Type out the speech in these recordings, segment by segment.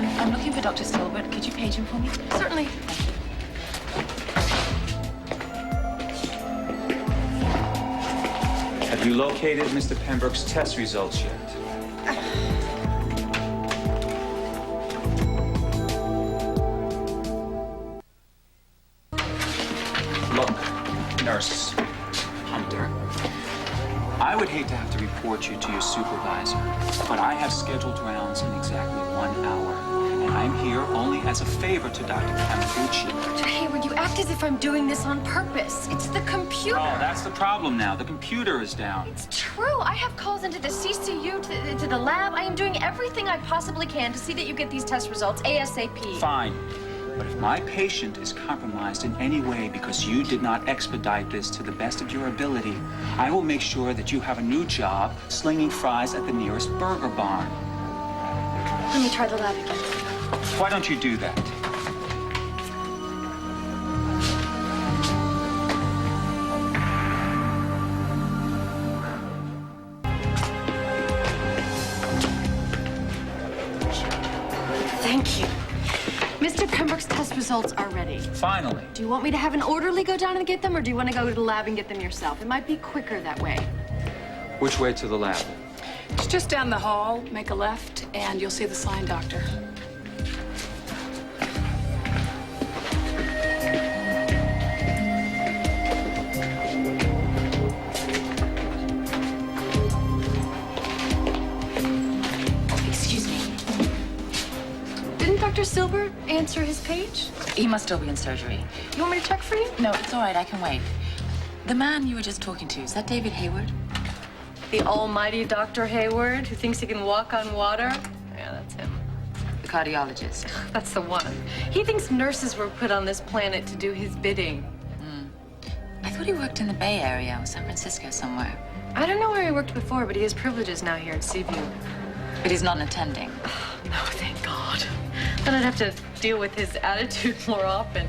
I'm looking for Dr. Stilbert. Could you page him for me? Certainly. Have you located Mr. Pembroke's test results yet? Look, nurse, Hunter. I would hate to have to report you to your supervisor, but I have scheduled rounds in exactly 1 hour. And I'm here only as a favor to Dr. Kameguchi. Dr. Hayward, you act as if I'm doing this on purpose. It's the computer. Oh, that's the problem now. The computer is down. It's true. I have calls into the CCU, to the lab. I am doing everything I possibly can to see that you get these test results ASAP. Fine. But if my patient is compromised in any way because you did not expedite this to the best of your ability, I will make sure that you have a new job slinging fries at the nearest burger barn. Let me try the lab again. Why don't you do that? Thank you. Mr. Pembroke's test results are ready. Finally. Do you want me to have an orderly go down and get them, or do you want to go to the lab and get them yourself? It might be quicker that way. Which way to the lab? It's just down the hall. Make a left, and you'll see the sign doctor. Dr. Silbert answer his page? He must still be in surgery. You want me to check for you? No, it's all right. I can wait. The man you were just talking to, is that David Hayward? The almighty Dr. Hayward, who thinks he can walk on water? Yeah, that's him. The cardiologist. That's the one. He thinks nurses were put on this planet to do his bidding. I thought he worked in the Bay Area or San Francisco somewhere. I don't know where he worked before, but he has privileges now here at Seaview. But he's not attending. No, thank God. Then I'd have to deal with his attitude more often.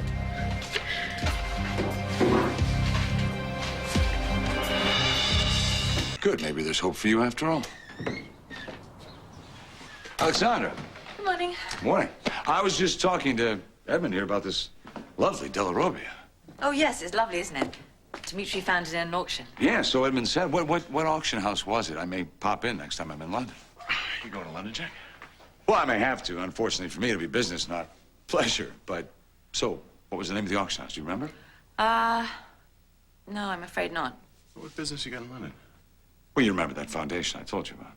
Good. Maybe there's hope for you after all. Alexandra. Good morning. Morning. I was just talking to Edmund here about this lovely Della Robbia. Oh, yes, it's lovely, isn't it? Dimitri found it in an auction. Yeah, so Edmund said. What auction house was it? I may pop in next time I'm in London. You going to London, Jack? Well, I may have to. Unfortunately for me, it'll be business, not pleasure. But, so, what was the name of the auction house? Do you remember? No, I'm afraid not. What business you got in London? Well, you remember that foundation I told you about.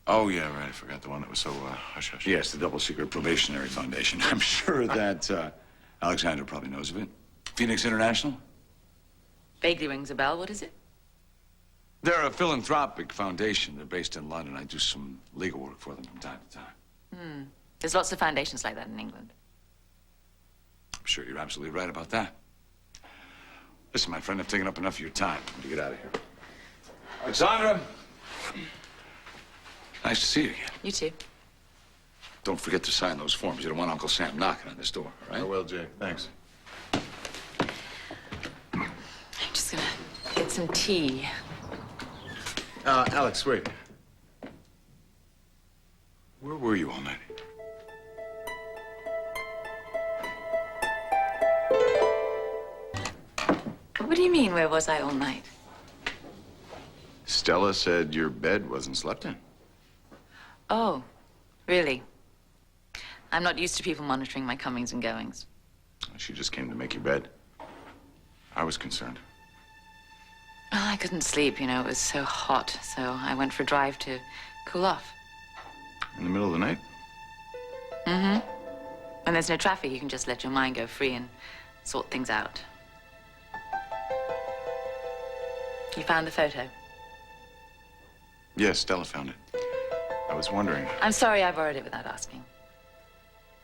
Oh, yeah, right. I forgot the one that was so hush-hush. Yes, the double secret probationary foundation. I'm sure that Alexandra probably knows of it. Phoenix International? Vaguely rings a bell. What is it? They're a philanthropic foundation. They're based in London. I do some legal work for them from time to time. There's lots of foundations like that in England. I'm sure you're absolutely right about that. Listen, my friend, I've taken up enough of your time. I'm going to get out of here. Alexandra! Nice to see you again. You too. Don't forget to sign those forms. You don't want Uncle Sam knocking on this door, all right? I will, Jake. Thanks. I'm just gonna get some tea. Alex, wait. Where were you all night? What do you mean, where was I all night? Stella said your bed wasn't slept in. Oh, really? I'm not used to people monitoring my comings and goings. She just came to make your bed. I was concerned. Well, I couldn't sleep, you know, it was so hot, so I went for a drive to cool off. In the middle of the night? Mm-hmm. When there's no traffic, you can just let your mind go free and sort things out. You found the photo? Yes, Stella found it. I was wondering. I'm sorry I borrowed it without asking.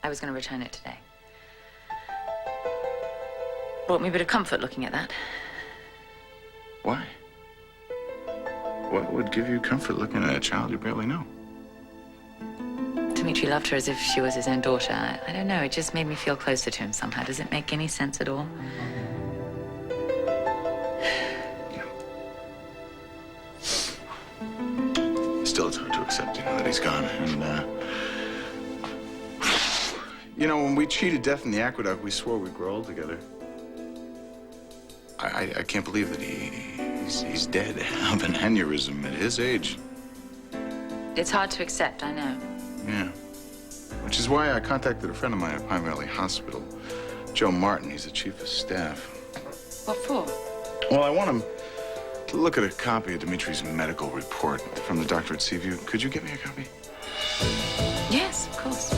I was going to return it today. Brought me a bit of comfort looking at that. Why? What would give you comfort looking at a child you barely know? Dimitri loved her as if she was his own daughter. I don't know, it just made me feel closer to him somehow. Does it make any sense at all? Still, it's hard to accept, you know, that he's gone. And, You know, when we cheated death in the aqueduct, we swore we'd grow old together. I can't believe that he's dead of an aneurysm at his age. It's hard to accept, I know. Yeah. Which is why I contacted a friend of mine at Pine Valley Hospital, Joe Martin. He's the chief of staff. What for? Well, I want him to look at a copy of Dimitri's medical report from the doctor at Seaview. Could you get me a copy? Yes, of course.